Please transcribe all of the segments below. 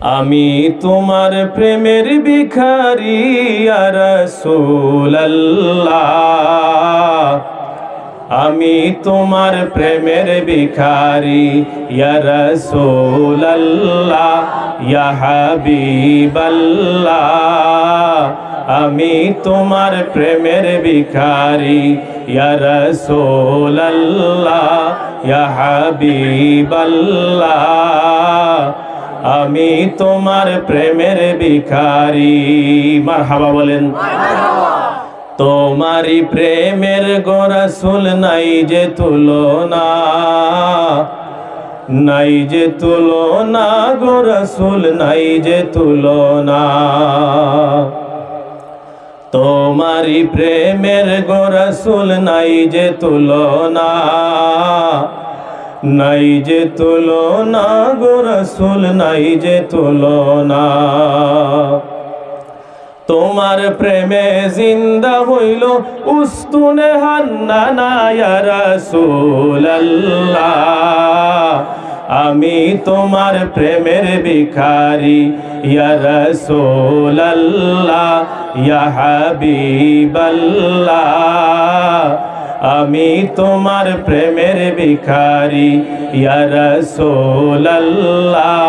আমি তোমার প্রেমের ভিখারি ইয়া রাসূলুল্লাহ, আমি তোমার প্রেমের ভিখারি ইয়া রাসূলুল্লাহ, ইয়া হাবিবাল্লাহ। আমি তোমার প্রেমের ভিখারি ইয়া রাসূলুল্লাহ, ইয়া হাবিবাল্লাহ। আমি তোমার প্রেমের ভিখারি। মারহাবা বলেন। তোমারি প্রেমের গো রাসূল নাই যে তুলনা, নাই যে তুলনা গো রাসূল, নাই যে তুলনা। তোমারি প্রেমের গো রাসূল নাই যে তুলনা, নাই যে তুলনা গো রাসূল, নাই যে তুলনা। তোমার প্রেমে জিন্দা হইল উস্তুনে হান্নানা ইয়া রাসূলুল্লাহ। আমি তোমার প্রেমের ভিখারি ইয়া রাসূলুল্লাহ, ইয়া হাবিবাল্লাহ। আমি তোমার প্রেমের ভিখারি ইয়া রাসূলুল্লাহ,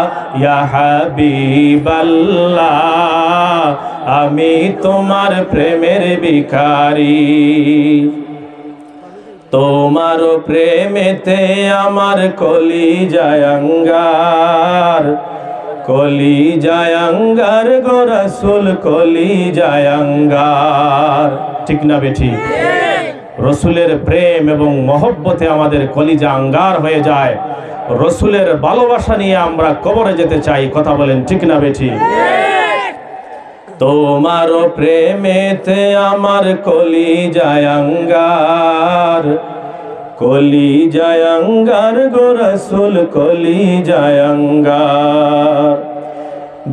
ইয়া হাবিবাল্লাহ। আমি তোমার প্রেমের ভিখারি। তোমার প্রেমেতে আমার কলিজায় আঙ্গার, কলিজায় আঙ্গার গো রাসূল, কলিজায় আঙ্গার। ঠিক না বেঠিক? রসুলের প্রেম এবং মহব্বতে আমাদের কলিজা আঙ্গার হয়ে যায়। রসুলের ভালোবাসা নিয়ে আমরা কবরে যেতে চাই। কথা বলেন ঠিক না বেঠিক? তোমার প্রেমেতে আমার কলিজায় আঙ্গার, কলিজায় আঙ্গার গো রাসূল, কলিজায় আঙ্গার।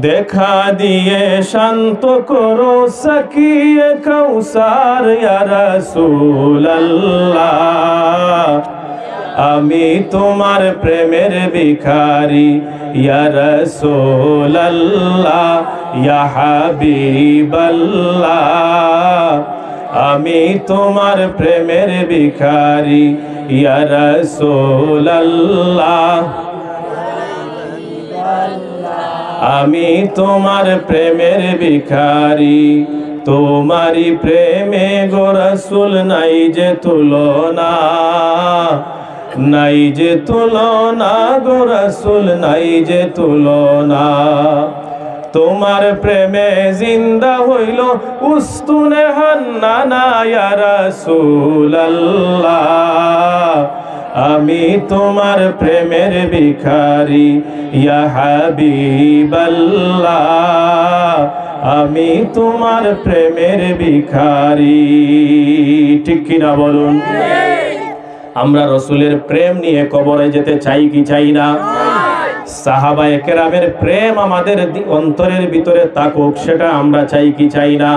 দেখা দিয়ে শান্ত করো সাকিয়ে কাউসার ইয়া রাসূলুল্লাহ। আমি তোমার প্রেমের ভিখারি ইয়া রাসূলুল্লাহ, ইয়া হাবিবাল্লাহ। আমি তোমার প্রেমের ভিখারি ইয়া রাসূলুল্লাহ, আমি তোমার প্রেমের ভিখারি। তোমারি প্রেমে গো রাসূল নাই যে তুলনা, নাই যে তুলনা গো রাসূল, নাই যে তুলনা। তোমার প্রেমে জিন্দা হইল উস্তুনে হান্নানা ইয়া রাসূলুল্লাহ। আমি তোমার প্রেমের ভিখারি ইয়া হাবিবাল্লাহ। আমি তোমার প্রেমের ভিখারি। ঠিক কিনা বলুন? আমরা রসুলের প্রেম নিয়ে কবরে যেতে চাই কি চাই না? সাহাবায়ে কেরামের প্রেম আমাদের অন্তরের ভিতরে থাকুক, সেটা আমরা চাই কি চাই না?